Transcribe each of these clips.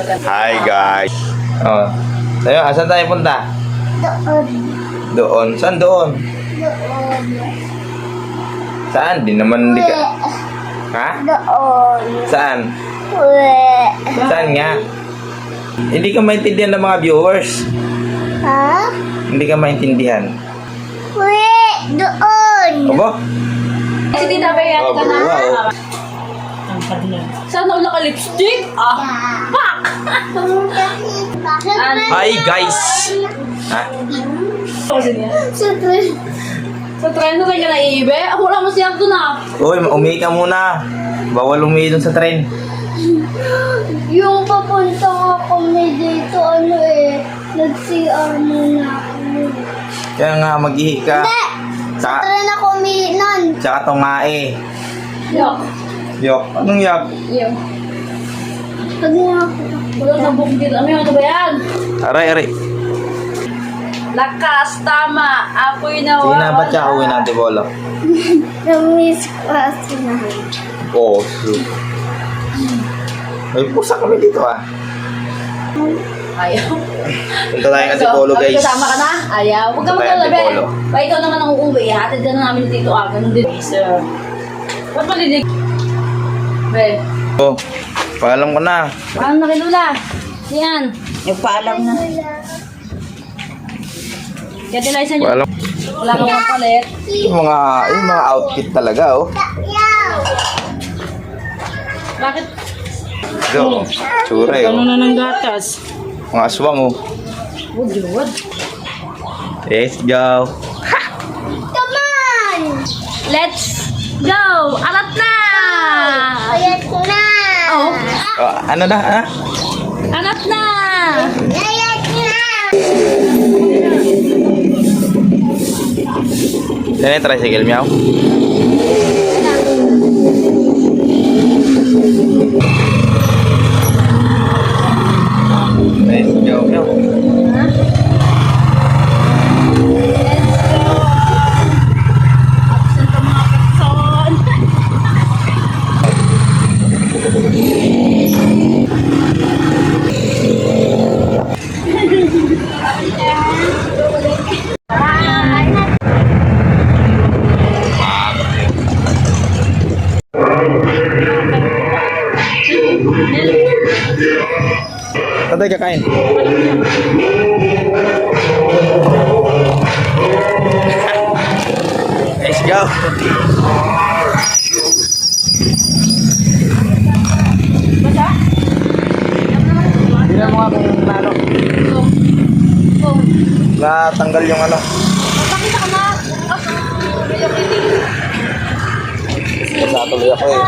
Hi guys. Oh. Tayo, asan tayo punta? Doon. Doon. Saan doon? Doon. Saan? Di naman di ka. Ha? Doon. Saan? Uwe. Saan nga? Hindi ka maintindihan ng mga viewers. Ha? Hindi ka maintindihan. Uwe. Doon. Opo? Si Tita Bea, Oh, ka na. wow. Saan ako naka-lipstick? Pak! Bakit Hi guys. Ha? Siyempre. Sa trend na ka naiibe? Wala mo siya doon ah. Uy, umihi ka muna. Bawal umihi dun sa train. Yung papunta nga kami dito, nag-CR muna kami. Kaya nga mag-ihi ka. Hindi! Tsaka, Tara na kuminan. tsaka tungae. Yok. Yok. Anong yak? Yok. Pag nga ako. Wala na bukid. Ano yung ito ba yan? Aray, aray. Lakas, tama. Apoy na Sige na, ba't siya uwi ng Antipolo? Na-miss ko kasi na. Oo, shoot. May pusa kami dito ah. Ayaw. Punta tayo ng Antipolo guys. Kasama ka na? Ayaw. Huwag ka Punta tayo magkalabi. Antipolo. Ba, ikaw naman ang uuwi. Hatid ka na namin dito ah. Ganun din. Sir. Ba't malilig? Be. Oh, paalam ko na. Paano na kilula? Yan. Nagpaalam na. Kaya tilaysan niyo. Paalam. Wala kang mapalit. Yung mga outfit talaga oh. Bakit? Yo, tsura eh. Ano Oh. na ng gatas? Mga aswang oh. Wood, wood. Let's go. Come on! Let's go! Alat na! Ayat na! Oh, Oh, ano na ha? alat na! Ayat na! Yan yung tricycle meow. Let's go meow. Absent ang mga person. Saan tayo kakain? Let's go. Tingnan mo nga kung ano. Natanggal yung ano. Pakita ka na. Nasatuloy ako eh.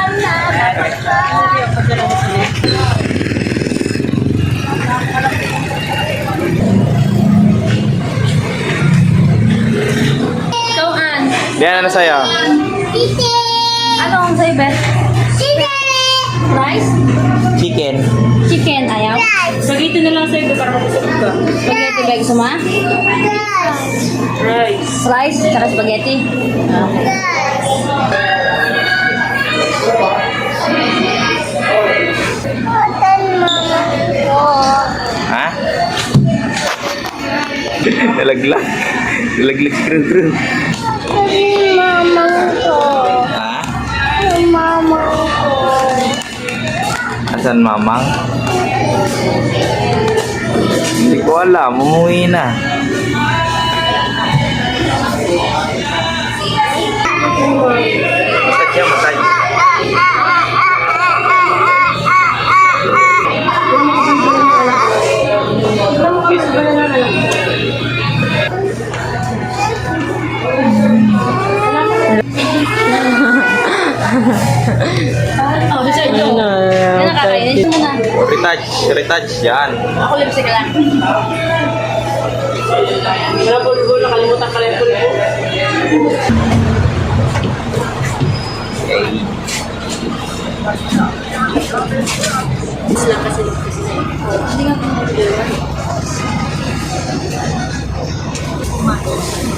Ikaw, Ann. Diyan, ano sa'yo? Titi! Ano ang sa'yo, Beth? Titi! Rice? Chicken. Chicken, ayaw? Spaghetti na lang sa'yo para mabusog ka. Spaghetti ba gusto mo? Rice. Rice, saka spaghetti. Okay. Hotel mama ko. Ha? Nalaglag. Nalaglag kru-kru. Hotel mama ko. Ha? Yung mama ko. Asan mamang? Hindi ko alam. Umuwi na. Masad siya, masad. Oh, sa inyo. Yan nakakainin mo na. Retouch. Retouch. Yan. Ako lipstick lang. Wala po libo, nakalimutan ka lang po libo. Sila kasi. Hindi nga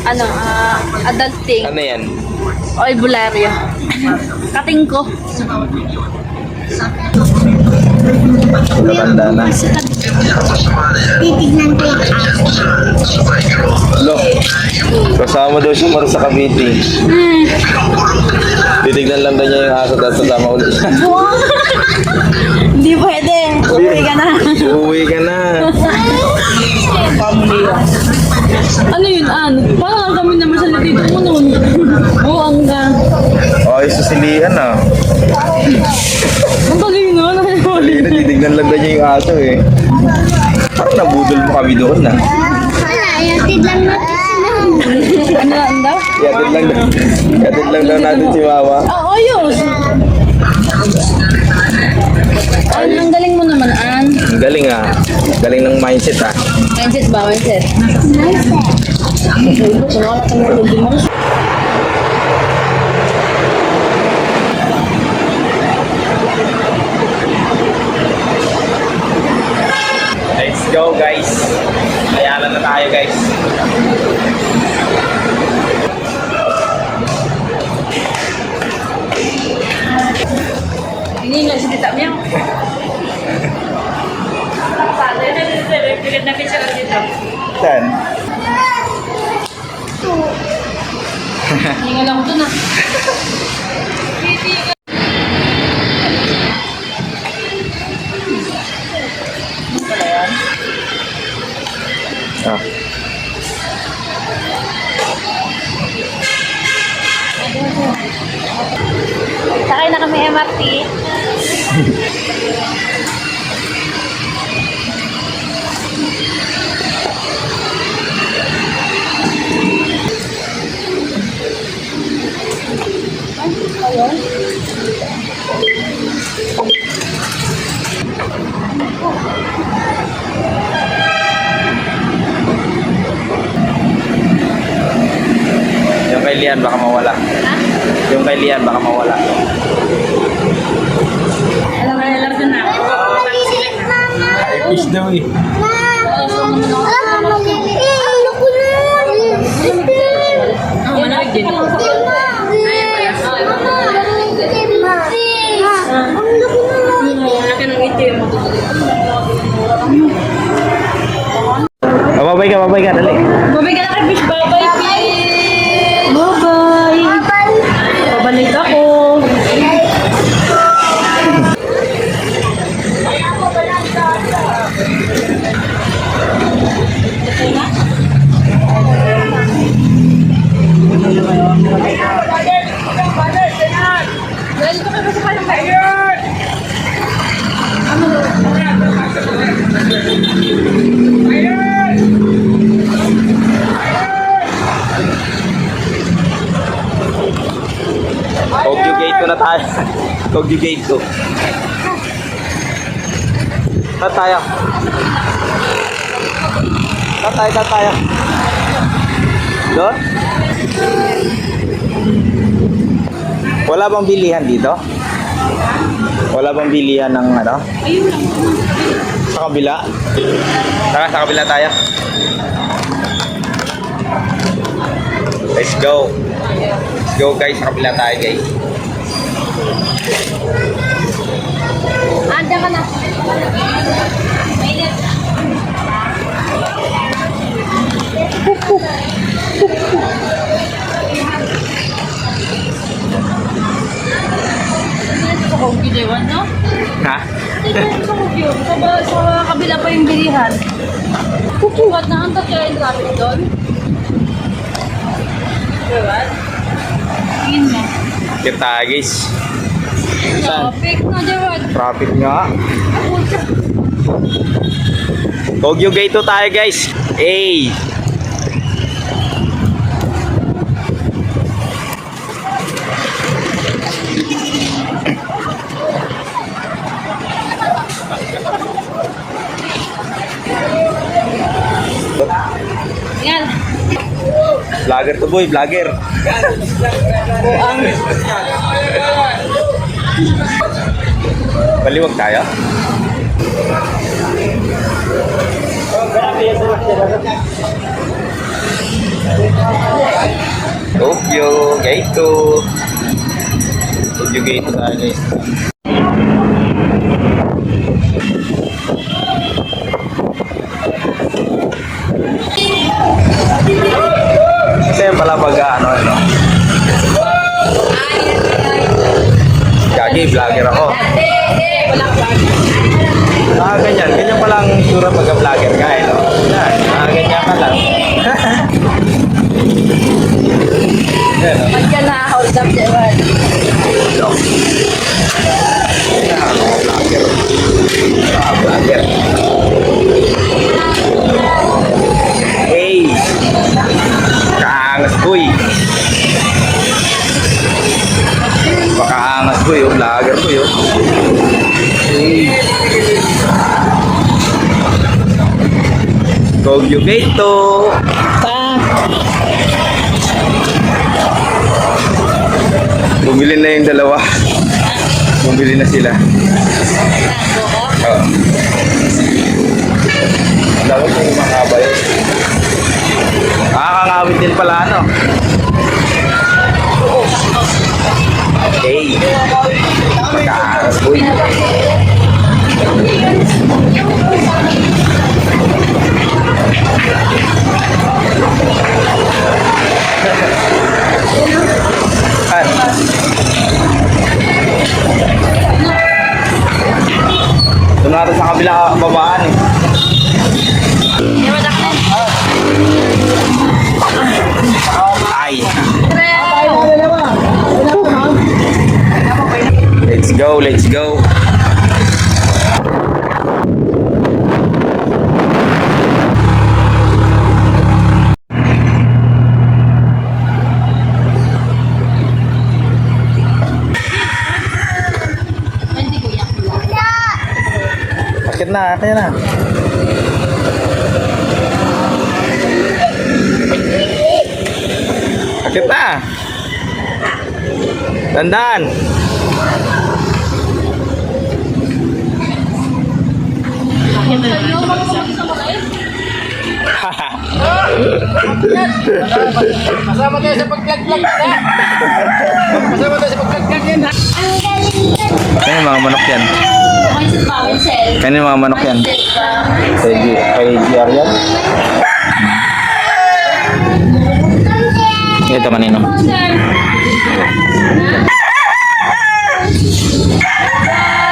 ano, adulting. Ano yan? Albularyo. Kating ko. matatanda na. Titignan ko yung aso. Lo, kasama daw siya maro sa Cavite. Titignan lang daw niya yung aso at kasama ulit siya. Hindi pwede. Uwi ka na. Uuwi ka na. Ano yun, An? Parang kami naman sa dito mo nun. Oo, ang ga. Ay, susilihan ah. Ang galing no? Titignan lang daw niya yung aso eh. Parang nabudol mo kami doon ah. Wala, yatid lang natin sila. Ano lang daw? Yatid lang daw natin si Mama. Oo, ayos. An, ang galing mo naman, An. Ang galing ah. Galing ng mindset ah. Mindset ba? Mindset. Let's go guys. Ayalan na tayo guys. Hindi nga si Tita Miao. Pilit na picture lang dito. Saan? Hindi nga lang ko dun ah. Ah. Sakay na kami MRT. Yung kay Lian baka mawala. Yung kay Lian baka mawala. Alam mo, alam ko na. Ay, fish daw eh. Ah, maliliit. Ano ko na? Ang manawig din. Laki ng itim. Babay ka, dali. Babay ka na kay Fish. Bye-bye, Fish. Bye-bye. Babalik ako. Conjugate ko na tayo. Conjugate ko. Saan tayo? Saan tayo? Doon? Wala bang bilihan dito? Wala bang bilihan ng ano? Sa kabila? Tara, sa kabila tayo. Let's go. Let's go guys, sa kabila tayo guys. Anda ka na. Sa Kogyo, Dewan, no? Ha? Sa Kogyo. Sa kabila pa yung bilihan. Kukuhat na ang kaya yung traffic doon. Diba? Tingin mo. Kita tayo guys. Saan? Traffic na, diba? Traffic nga. Kogyo Gate 2 tayo guys. Hey! Yan. Vlogger to boy, vlogger. Baliwag tayo. Tokyo Gate 2. Tokyo Gate 2 tayo guys. itsura pag vlogger ka eh, no? Yan, ganyan ka lang. Yan, no? Pag ka na-hold up, diba? Vlogger. Vlogger. Hey! Kaangas boy! Pakaangas boy, yung vlogger boy, oh. Hey! Kogyo Beto! Bumili na yung dalawa. Bumili na sila. Oo. Dapat yung mga bayo. Nakakangawit din pala, ano? Okay. Kaangas boy. Doon natin sa kabila babaan eh. Ay. Let's go, let's go. Akit na, kaya na. Akit na. Dandan. Masama tayo sa paglag-lag na. Masama tayo sa paglag-lag yan ha. Kaya yung mga manok yan. Mindset ba? Mindset. Kaya yung mga manok yan. Mindset ba? Kay GR yan. Ito kanino.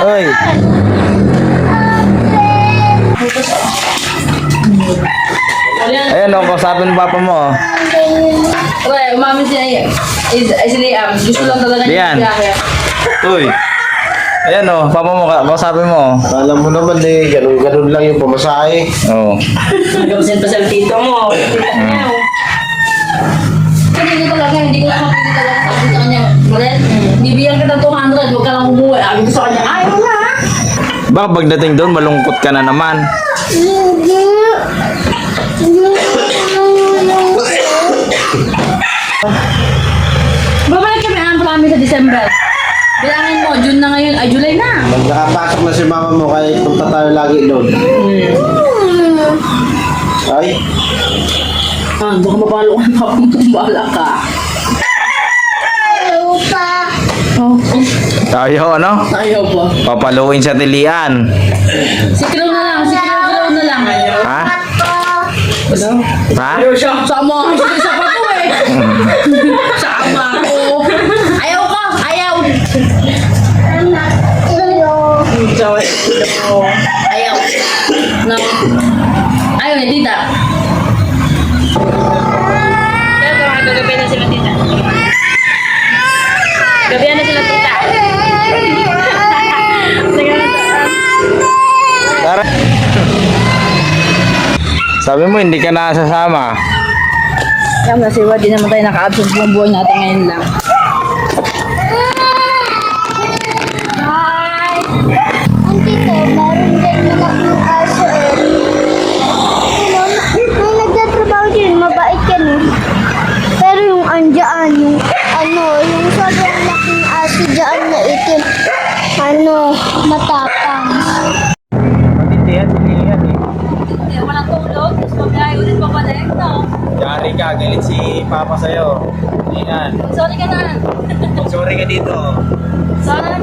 Oy. Ayan o, kausapin ng papa mo. Okay, umamin siya si Liam. Gusto lang talaga Liam. niya kaya. Uy. Ayan o, papa mo, kausapin mo. Alam mo naman eh, ganun-ganun lang yung pamasahe. Oo. Nag-present pa sa tito mo. Tita niya. Kasi hindi talaga, hindi ko lang mapili talaga sabi sa kanya. Red, bibigyan kita 200, huwag ka lang umuwi. Sabi ko sa kanya, ayaw na. Baka pagdating doon, malungkot ka na naman. Babalik kami ang promise sa December. Bilangin mo, June na ngayon, ay July na. Pag nakapasok na si mama mo, kahit punta tayo lagi doon. Ay, Ah, baka mapalo ka pa kung tumbala ka. Lupa. Oh, Tayo, ano? ayaw pa. Papaluin sa tilian. Si Crow na lang, si Crow na lang. Ha? Ha? Sama, isa pa to eh. Sama ko. Ayaw ka, ayaw. Anak. Iyo. Ayaw. No. Ayaw ni tita. Pero gagabi na sila tita. Gabi na sila tita. Tara. Sabi mo, hindi ka na sasama. Yan na si Wad, di naman tayo naka-absent buong buhay natin ngayon lang. Hi. Ang tito, meron din malaking aso eh. May nagtatrabaho din, mabait yan eh. Pero yung andyan, yung yung sobrang laking aso dyan na itim, matapang. Matindihan, tilian eh. Hindi, walang tulog. Tapos pagkain ulit pa balik, no? Yari ka, galit si Papa sa'yo. Tilian. Sorry ka na. Sorry ka dito. Sorry.